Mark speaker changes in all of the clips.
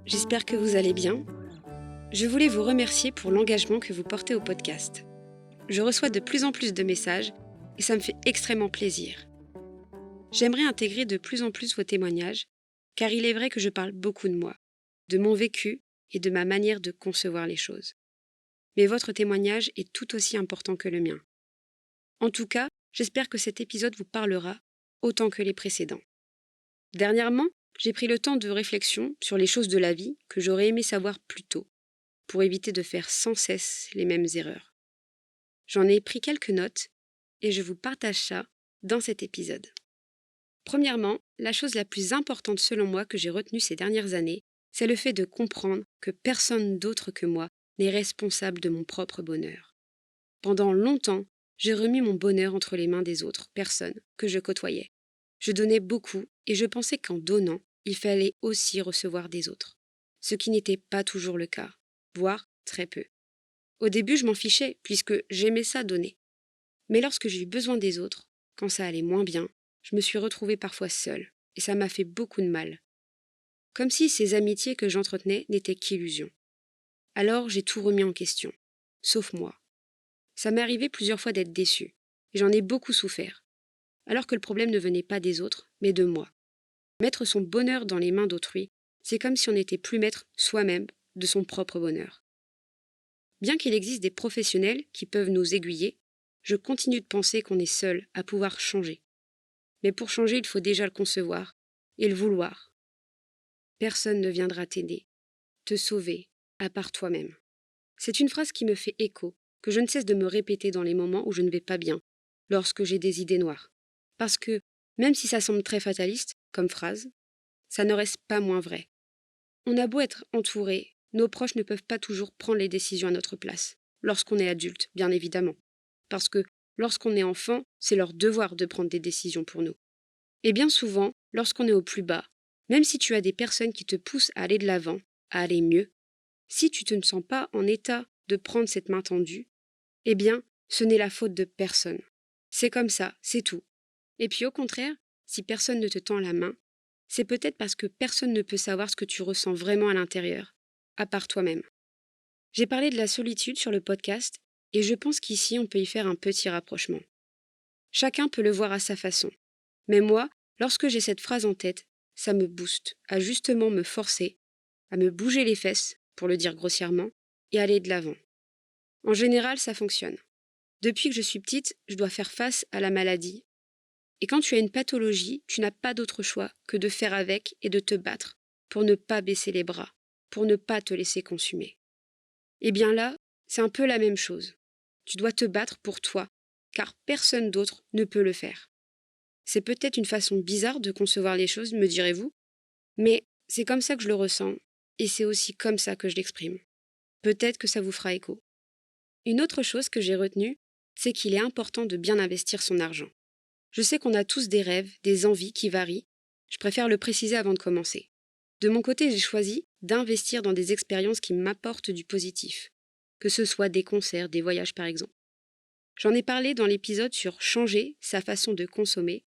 Speaker 1: j'espère que vous allez bien. Je voulais vous remercier pour l'engagement que vous portez au podcast. Je reçois de plus en plus de messages et ça me fait extrêmement plaisir. J'aimerais intégrer de plus en plus vos témoignages, car il est vrai que je parle beaucoup de moi, de mon vécu et de ma manière de concevoir les choses. Mais votre témoignage est tout aussi important que le mien. En tout cas, j'espère que cet épisode vous parlera autant que les précédents. Dernièrement, j'ai pris le temps de réflexion sur les choses de la vie que j'aurais aimé savoir plus tôt, pour éviter de faire sans cesse les mêmes erreurs. J'en ai pris quelques notes et je vous partage ça dans cet épisode. Premièrement, la chose la plus importante selon moi que j'ai retenue ces dernières années, c'est le fait de comprendre que personne d'autre que moi n'est responsable de mon propre bonheur. Pendant longtemps, j'ai remis mon bonheur entre les mains des autres personnes que je côtoyais. Je donnais beaucoup et je pensais qu'en donnant, il fallait aussi recevoir des autres. Ce qui n'était pas toujours le cas, voire très peu. Au début, je m'en fichais puisque j'aimais ça donner. Mais lorsque j'ai eu besoin des autres, quand ça allait moins bien, je me suis retrouvée parfois seule et ça m'a fait beaucoup de mal. Comme si ces amitiés que j'entretenais n'étaient qu'illusions. Alors j'ai tout remis en question, sauf moi. Ça m'est arrivé plusieurs fois d'être déçue et j'en ai beaucoup souffert. Alors que le problème ne venait pas des autres, mais de moi. Mettre son bonheur dans les mains d'autrui, c'est comme si on n'était plus maître soi-même de son propre bonheur. Bien qu'il existe des professionnels qui peuvent nous aiguiller, je continue de penser qu'on est seul à pouvoir changer. Mais pour changer, il faut déjà le concevoir et le vouloir. Personne ne viendra t'aider, te sauver, à part toi-même. C'est une phrase qui me fait écho, que je ne cesse de me répéter dans les moments où je ne vais pas bien, lorsque j'ai des idées noires. Parce que, même si ça semble très fataliste, comme phrase, ça ne reste pas moins vrai. On a beau être entouré, nos proches ne peuvent pas toujours prendre les décisions à notre place, lorsqu'on est adulte, bien évidemment. Parce que, lorsqu'on est enfant, c'est leur devoir de prendre des décisions pour nous. Et bien souvent, lorsqu'on est au plus bas, même si tu as des personnes qui te poussent à aller de l'avant, à aller mieux, si tu ne te sens pas en état de prendre cette main tendue, eh bien, ce n'est la faute de personne. C'est comme ça, c'est tout. Et puis au contraire, si personne ne te tend la main, c'est peut-être parce que personne ne peut savoir ce que tu ressens vraiment à l'intérieur, à part toi-même. J'ai parlé de la solitude sur le podcast, et je pense qu'ici on peut y faire un petit rapprochement. Chacun peut le voir à sa façon. Mais moi, lorsque j'ai cette phrase en tête, ça me booste à justement me forcer, à me bouger les fesses, pour le dire grossièrement, et aller de l'avant. En général, ça fonctionne. Depuis que je suis petite, je dois faire face à la maladie. Et quand tu as une pathologie, tu n'as pas d'autre choix que de faire avec et de te battre, pour ne pas baisser les bras, pour ne pas te laisser consumer. Eh bien là, c'est un peu la même chose. Tu dois te battre pour toi, car personne d'autre ne peut le faire. C'est peut-être une façon bizarre de concevoir les choses, me direz-vous, mais c'est comme ça que je le ressens, et c'est aussi comme ça que je l'exprime. Peut-être que ça vous fera écho. Une autre chose que j'ai retenue, c'est qu'il est important de bien investir son argent. Je sais qu'on a tous des rêves, des envies qui varient. Je préfère le préciser avant de commencer. De mon côté, j'ai choisi d'investir dans des expériences qui m'apportent du positif, que ce soit des concerts, des voyages par exemple. J'en ai parlé dans l'épisode sur changer sa façon de consommer.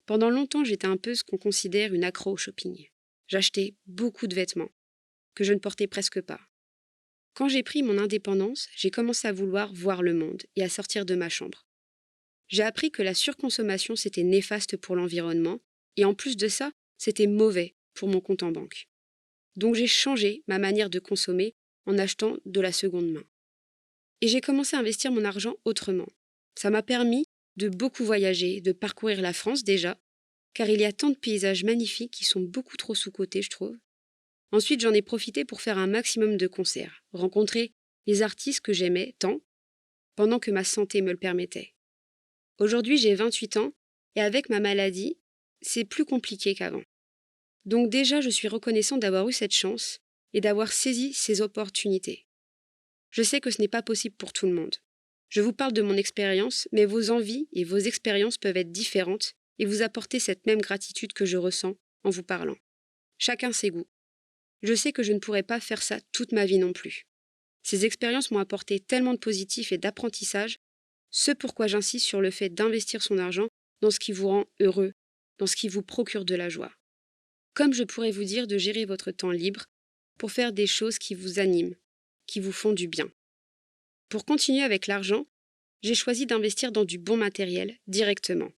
Speaker 1: Pendant longtemps, j'étais un peu ce qu'on considère une accro au shopping. J'achetais beaucoup de vêtements, que je ne portais presque pas. Quand j'ai pris mon indépendance, j'ai commencé à vouloir voir le monde et à sortir de ma chambre. J'ai appris que la surconsommation, c'était néfaste pour l'environnement, et en plus de ça, c'était mauvais pour mon compte en banque. Donc j'ai changé ma manière de consommer en achetant de la seconde main. Et j'ai commencé à investir mon argent autrement. Ça m'a permis de beaucoup voyager, de parcourir la France déjà, car il y a tant de paysages magnifiques qui sont beaucoup trop sous-cotés, je trouve. Ensuite, j'en ai profité pour faire un maximum de concerts, rencontrer les artistes que j'aimais tant, pendant que ma santé me le permettait. Aujourd'hui, j'ai 28 ans, et avec ma maladie, c'est plus compliqué qu'avant. Donc déjà, je suis reconnaissante d'avoir eu cette chance et d'avoir saisi ces opportunités. Je sais que ce n'est pas possible pour tout le monde. Je vous parle de mon expérience, mais vos envies et vos expériences peuvent être différentes et vous apporter cette même gratitude que je ressens en vous parlant. Chacun ses goûts. Je sais que je ne pourrais pas faire ça toute ma vie non plus. Ces expériences m'ont apporté tellement de positifs et d'apprentissage, ce pourquoi j'insiste sur le fait d'investir son argent dans ce qui vous rend heureux, dans ce qui vous procure de la joie. Comme je pourrais vous dire de gérer votre temps libre, pour faire des choses qui vous animent, qui vous font du bien. Pour continuer avec l'argent, j'ai choisi d'investir dans du bon matériel directement.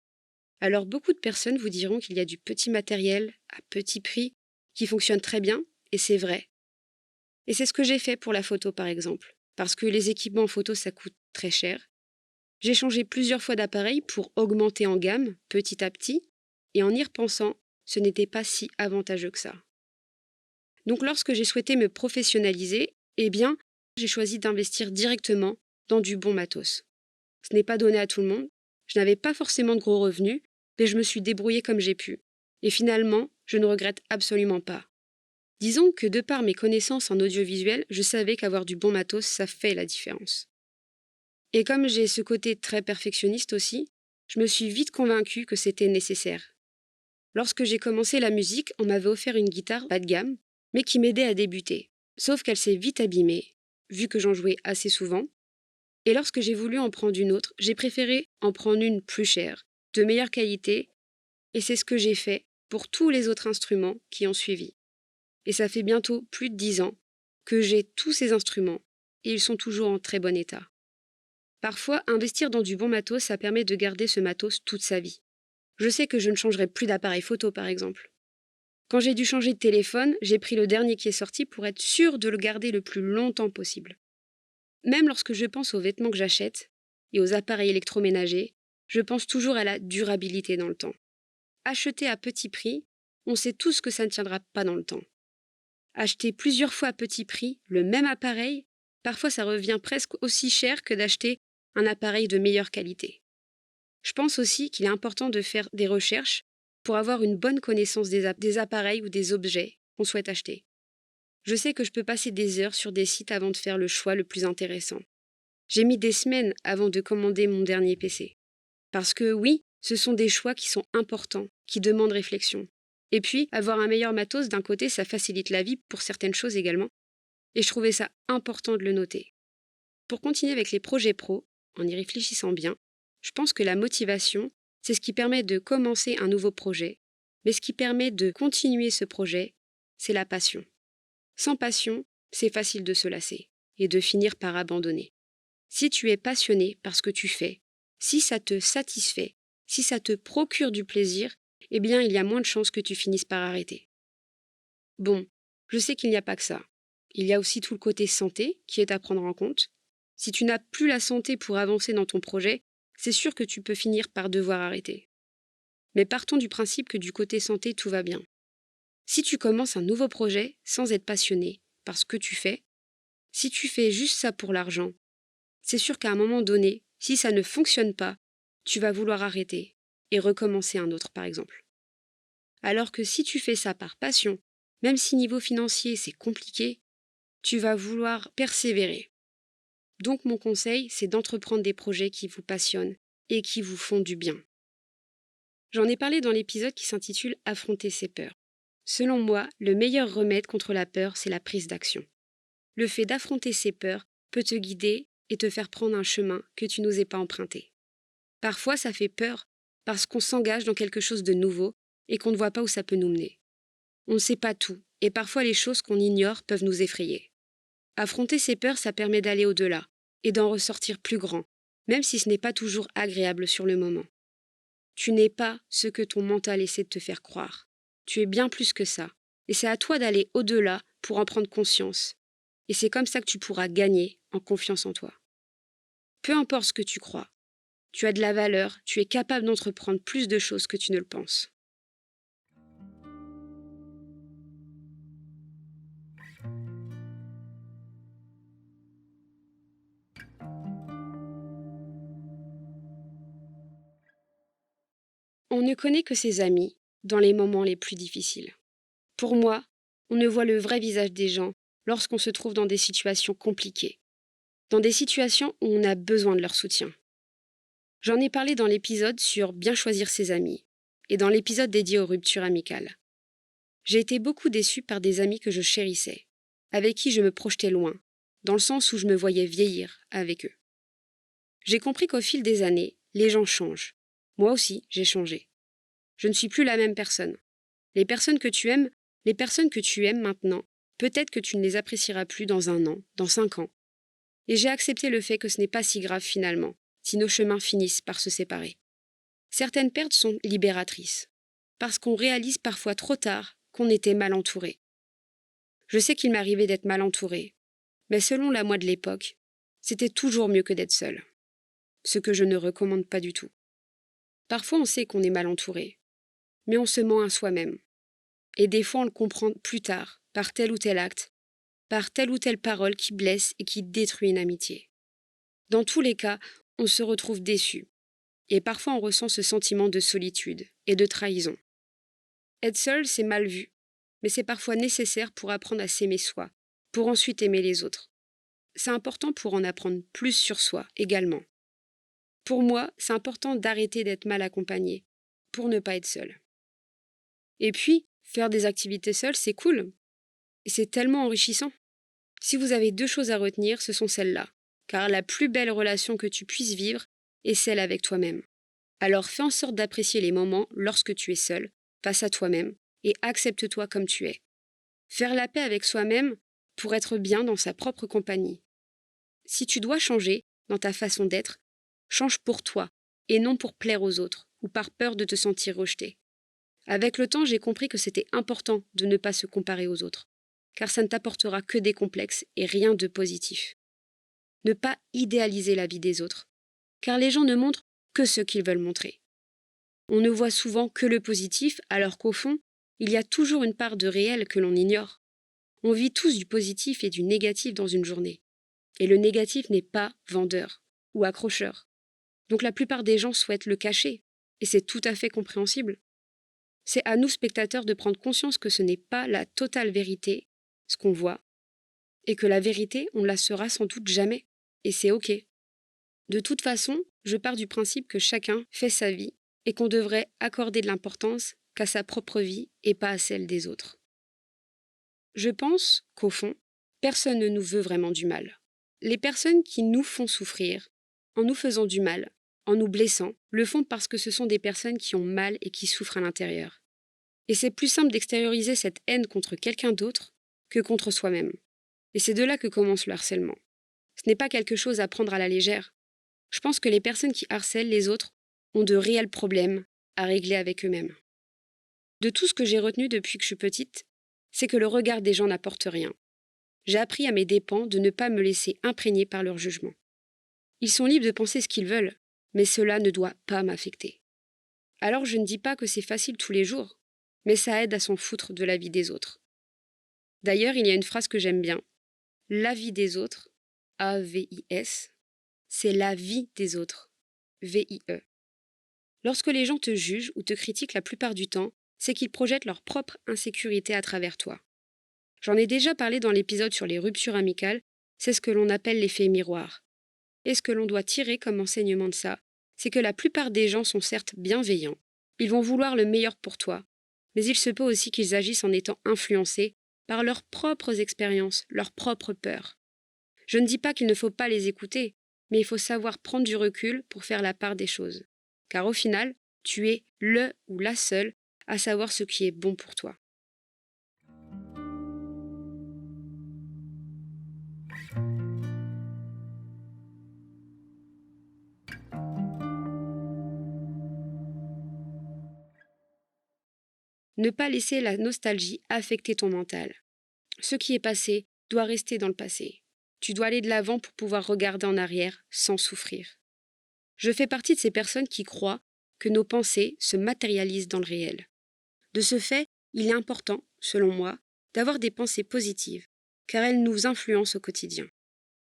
Speaker 1: Alors beaucoup de personnes vous diront qu'il y a du petit matériel à petit prix qui fonctionne très bien, et c'est vrai. Et c'est ce que j'ai fait pour la photo par exemple, parce que les équipements photo ça coûte très cher. J'ai changé plusieurs fois d'appareil pour augmenter en gamme, petit à petit, et en y repensant, ce n'était pas si avantageux que ça. Donc lorsque j'ai souhaité me professionnaliser, eh bien, j'ai choisi d'investir directement dans du bon matos. Ce n'est pas donné à tout le monde, je n'avais pas forcément de gros revenus, mais je me suis débrouillée comme j'ai pu. Et finalement, je ne regrette absolument pas. Disons que de par mes connaissances en audiovisuel, je savais qu'avoir du bon matos, ça fait la différence. Et comme j'ai ce côté très perfectionniste aussi, je me suis vite convaincue que c'était nécessaire. Lorsque j'ai commencé la musique, on m'avait offert une guitare bas de gamme, mais qui m'aidait à débuter. Sauf qu'elle s'est vite abîmée, vu que j'en jouais assez souvent. Et lorsque j'ai voulu en prendre une autre, j'ai préféré en prendre une plus chère, de meilleure qualité, et c'est ce que j'ai fait pour tous les autres instruments qui ont suivi. Et ça fait bientôt plus de 10 ans que j'ai tous ces instruments, et ils sont toujours en très bon état. Parfois, investir dans du bon matos, ça permet de garder ce matos toute sa vie. Je sais que je ne changerai plus d'appareil photo, par exemple. Quand j'ai dû changer de téléphone, j'ai pris le dernier qui est sorti pour être sûre de le garder le plus longtemps possible. Même lorsque je pense aux vêtements que j'achète et aux appareils électroménagers, je pense toujours à la durabilité dans le temps. Acheter à petit prix, on sait tous que ça ne tiendra pas dans le temps. Acheter plusieurs fois à petit prix le même appareil, parfois ça revient presque aussi cher que d'acheter un appareil de meilleure qualité. Je pense aussi qu'il est important de faire des recherches pour avoir une bonne connaissance des appareils ou des objets qu'on souhaite acheter. Je sais que je peux passer des heures sur des sites avant de faire le choix le plus intéressant. J'ai mis des semaines avant de commander mon dernier PC. Parce que oui, ce sont des choix qui sont importants, qui demandent réflexion. Et puis, avoir un meilleur matos, d'un côté, ça facilite la vie pour certaines choses également. Et je trouvais ça important de le noter. Pour continuer avec les projets pro, en y réfléchissant bien, je pense que la motivation, c'est ce qui permet de commencer un nouveau projet. Mais ce qui permet de continuer ce projet, c'est la passion. Sans passion, c'est facile de se lasser et de finir par abandonner. Si tu es passionné par ce que tu fais, si ça te satisfait, si ça te procure du plaisir, eh bien il y a moins de chances que tu finisses par arrêter. Bon, je sais qu'il n'y a pas que ça. Il y a aussi tout le côté santé qui est à prendre en compte. Si tu n'as plus la santé pour avancer dans ton projet, c'est sûr que tu peux finir par devoir arrêter. Mais partons du principe que du côté santé, tout va bien. Si tu commences un nouveau projet sans être passionné par ce que tu fais, si tu fais juste ça pour l'argent, c'est sûr qu'à un moment donné, si ça ne fonctionne pas, tu vas vouloir arrêter et recommencer un autre par exemple. Alors que si tu fais ça par passion, même si niveau financier c'est compliqué, tu vas vouloir persévérer. Donc mon conseil, c'est d'entreprendre des projets qui vous passionnent et qui vous font du bien. J'en ai parlé dans l'épisode qui s'intitule « Affronter ses peurs ». Selon moi, le meilleur remède contre la peur, c'est la prise d'action. Le fait d'affronter ses peurs peut te guider et te faire prendre un chemin que tu n'osais pas emprunter. Parfois, ça fait peur parce qu'on s'engage dans quelque chose de nouveau et qu'on ne voit pas où ça peut nous mener. On ne sait pas tout et parfois les choses qu'on ignore peuvent nous effrayer. Affronter ses peurs, ça permet d'aller au-delà et d'en ressortir plus grand, même si ce n'est pas toujours agréable sur le moment. Tu n'es pas ce que ton mental essaie de te faire croire. Tu es bien plus que ça. Et c'est à toi d'aller au-delà pour en prendre conscience. Et c'est comme ça que tu pourras gagner en confiance en toi. Peu importe ce que tu crois, tu as de la valeur, tu es capable d'entreprendre plus de choses que tu ne le penses. On ne connaît que ses amis dans les moments les plus difficiles. Pour moi, on ne voit le vrai visage des gens lorsqu'on se trouve dans des situations compliquées, dans des situations où on a besoin de leur soutien. J'en ai parlé dans l'épisode sur bien choisir ses amis et dans l'épisode dédié aux ruptures amicales. J'ai été beaucoup déçue par des amis que je chérissais, avec qui je me projetais loin, dans le sens où je me voyais vieillir avec eux. J'ai compris qu'au fil des années, les gens changent. Moi aussi, j'ai changé. Je ne suis plus la même personne. Les personnes que tu aimes maintenant Peut-être que tu ne les apprécieras plus dans 1 an, dans 5 ans. Et j'ai accepté le fait que ce n'est pas si grave finalement, si nos chemins finissent par se séparer. Certaines pertes sont libératrices, parce qu'on réalise parfois trop tard qu'on était mal entouré. Je sais qu'il m'arrivait d'être mal entouré, mais selon la moi de l'époque, c'était toujours mieux que d'être seul. Ce que je ne recommande pas du tout. Parfois on sait qu'on est mal entouré, mais on se ment à soi-même. Et des fois on le comprend plus tard, par tel ou tel acte, par telle ou telle parole qui blesse et qui détruit une amitié. Dans tous les cas, on se retrouve déçu. Et parfois on ressent ce sentiment de solitude et de trahison. Être seul, c'est mal vu, mais c'est parfois nécessaire pour apprendre à s'aimer soi, pour ensuite aimer les autres. C'est important pour en apprendre plus sur soi également. Pour moi, c'est important d'arrêter d'être mal accompagné, pour ne pas être seul. Et puis, faire des activités seules, c'est cool. Et c'est tellement enrichissant. Si vous avez 2 choses à retenir, ce sont celles-là. Car la plus belle relation que tu puisses vivre est celle avec toi-même. Alors fais en sorte d'apprécier les moments lorsque tu es seul, face à toi-même, et accepte-toi comme tu es. Faire la paix avec soi-même pour être bien dans sa propre compagnie. Si tu dois changer dans ta façon d'être, change pour toi, et non pour plaire aux autres, ou par peur de te sentir rejeté. Avec le temps, j'ai compris que c'était important de ne pas se comparer aux autres, car ça ne t'apportera que des complexes et rien de positif. Ne pas idéaliser la vie des autres, car les gens ne montrent que ce qu'ils veulent montrer. On ne voit souvent que le positif, alors qu'au fond, il y a toujours une part de réel que l'on ignore. On vit tous du positif et du négatif dans une journée. Et le négatif n'est pas vendeur ou accrocheur. Donc la plupart des gens souhaitent le cacher, et c'est tout à fait compréhensible. C'est à nous, spectateurs, de prendre conscience que ce n'est pas la totale vérité, ce qu'on voit, et que la vérité, on ne la saura sans doute jamais, et c'est ok. De toute façon, je pars du principe que chacun fait sa vie, et qu'on devrait accorder de l'importance qu'à sa propre vie et pas à celle des autres. Je pense qu'au fond, personne ne nous veut vraiment du mal. Les personnes qui nous font souffrir, en nous faisant du mal, en nous blessant, le font parce que ce sont des personnes qui ont mal et qui souffrent à l'intérieur. Et c'est plus simple d'extérioriser cette haine contre quelqu'un d'autre que contre soi-même. Et c'est de là que commence le harcèlement. Ce n'est pas quelque chose à prendre à la légère. Je pense que les personnes qui harcèlent les autres ont de réels problèmes à régler avec eux-mêmes. De tout ce que j'ai retenu depuis que je suis petite, c'est que le regard des gens n'apporte rien. J'ai appris à mes dépens de ne pas me laisser imprégner par leur jugement. Ils sont libres de penser ce qu'ils veulent, mais cela ne doit pas m'affecter. Alors je ne dis pas que c'est facile tous les jours, mais ça aide à s'en foutre de la vie des autres. D'ailleurs, il y a une phrase que j'aime bien. La vie des autres, A-V-I-S, c'est la vie des autres, V-I-E. Lorsque les gens te jugent ou te critiquent la plupart du temps, c'est qu'ils projettent leur propre insécurité à travers toi. J'en ai déjà parlé dans l'épisode sur les ruptures amicales, c'est ce que l'on appelle l'effet miroir. Et ce que l'on doit tirer comme enseignement de ça, c'est que la plupart des gens sont certes bienveillants, ils vont vouloir le meilleur pour toi, mais il se peut aussi qu'ils agissent en étant influencés par leurs propres expériences, leurs propres peurs. Je ne dis pas qu'il ne faut pas les écouter, mais il faut savoir prendre du recul pour faire la part des choses. Car au final, tu es le ou la seule à savoir ce qui est bon pour toi. Ne pas laisser la nostalgie affecter ton mental. Ce qui est passé doit rester dans le passé. Tu dois aller de l'avant pour pouvoir regarder en arrière sans souffrir. Je fais partie de ces personnes qui croient que nos pensées se matérialisent dans le réel. De ce fait, il est important, selon moi, d'avoir des pensées positives, car elles nous influencent au quotidien.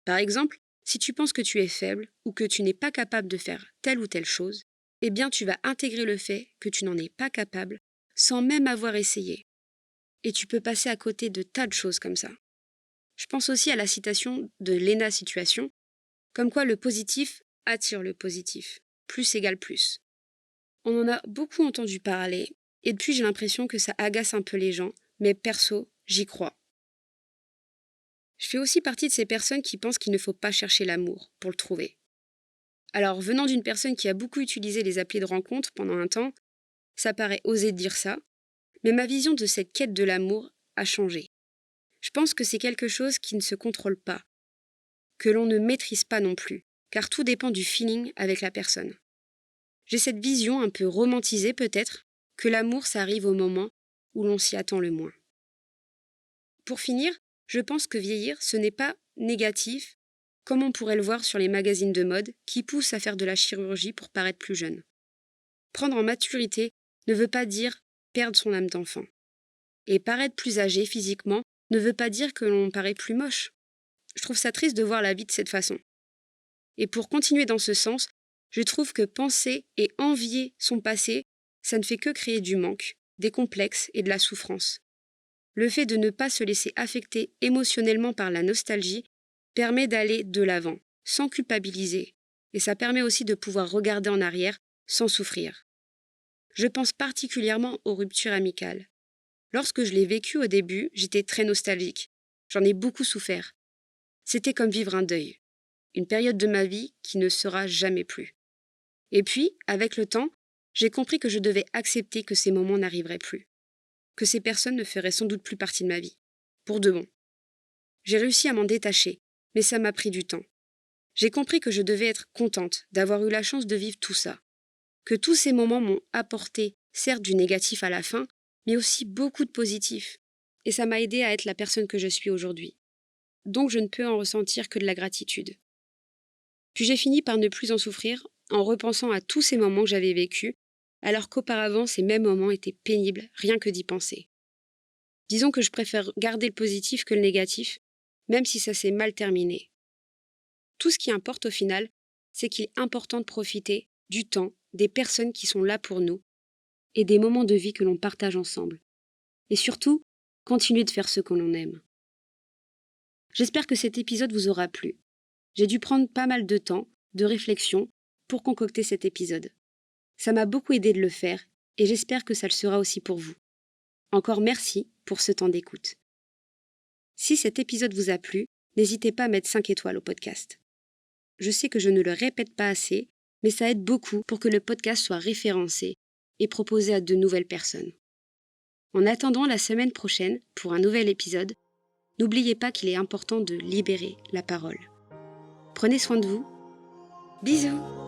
Speaker 1: Par exemple, si tu penses que tu es faible ou que tu n'es pas capable de faire telle ou telle chose, eh bien tu vas intégrer le fait que tu n'en es pas capable sans même avoir essayé. Et tu peux passer à côté de tas de choses comme ça. Je pense aussi à la citation de Lena Situation, comme quoi le positif attire le positif, plus égale plus. On en a beaucoup entendu parler, et depuis j'ai l'impression que ça agace un peu les gens, mais perso, j'y crois. Je fais aussi partie de ces personnes qui pensent qu'il ne faut pas chercher l'amour pour le trouver. Alors, venant d'une personne qui a beaucoup utilisé les applis de rencontre pendant un temps, ça paraît osé de dire ça, mais ma vision de cette quête de l'amour a changé. Je pense que c'est quelque chose qui ne se contrôle pas, que l'on ne maîtrise pas non plus, car tout dépend du feeling avec la personne. J'ai cette vision un peu romantisée peut-être, que l'amour ça arrive au moment où l'on s'y attend le moins. Pour finir, je pense que vieillir, ce n'est pas négatif, comme on pourrait le voir sur les magazines de mode qui poussent à faire de la chirurgie pour paraître plus jeune. Prendre en maturité ne veut pas dire perdre son âme d'enfant. Et paraître plus âgé physiquement ne veut pas dire que l'on paraît plus moche. Je trouve ça triste de voir la vie de cette façon. Et pour continuer dans ce sens, je trouve que penser et envier son passé, ça ne fait que créer du manque, des complexes et de la souffrance. Le fait de ne pas se laisser affecter émotionnellement par la nostalgie permet d'aller de l'avant, sans culpabiliser, et ça permet aussi de pouvoir regarder en arrière sans souffrir. Je pense particulièrement aux ruptures amicales. Lorsque je l'ai vécu au début, j'étais très nostalgique. J'en ai beaucoup souffert. C'était comme vivre un deuil, une période de ma vie qui ne sera jamais plus. Et puis, avec le temps, j'ai compris que je devais accepter que ces moments n'arriveraient plus, que ces personnes ne feraient sans doute plus partie de ma vie, pour de bon. J'ai réussi à m'en détacher, mais ça m'a pris du temps. J'ai compris que je devais être contente d'avoir eu la chance de vivre tout ça, que tous ces moments m'ont apporté, certes du négatif à la fin, mais aussi beaucoup de positif, et ça m'a aidé à être la personne que je suis aujourd'hui. Donc je ne peux en ressentir que de la gratitude. Puis j'ai fini par ne plus en souffrir en repensant à tous ces moments que j'avais vécus, alors qu'auparavant ces mêmes moments étaient pénibles rien que d'y penser. Disons que je préfère garder le positif que le négatif, même si ça s'est mal terminé. Tout ce qui importe au final, c'est qu'il est important de profiter du temps, des personnes qui sont là pour nous, et des moments de vie que l'on partage ensemble. Et surtout, continuer de faire ce que l'on aime. J'espère que cet épisode vous aura plu. J'ai dû prendre pas mal de temps, de réflexion, pour concocter cet épisode. Ça m'a beaucoup aidé de le faire, et j'espère que ça le sera aussi pour vous. Encore merci pour ce temps d'écoute. Si cet épisode vous a plu, n'hésitez pas à mettre 5 étoiles au podcast. Je sais que je ne le répète pas assez, mais ça aide beaucoup pour que le podcast soit référencé et proposé à de nouvelles personnes. En attendant la semaine prochaine pour un nouvel épisode, n'oubliez pas qu'il est important de libérer la parole. Prenez soin de vous. Bisous!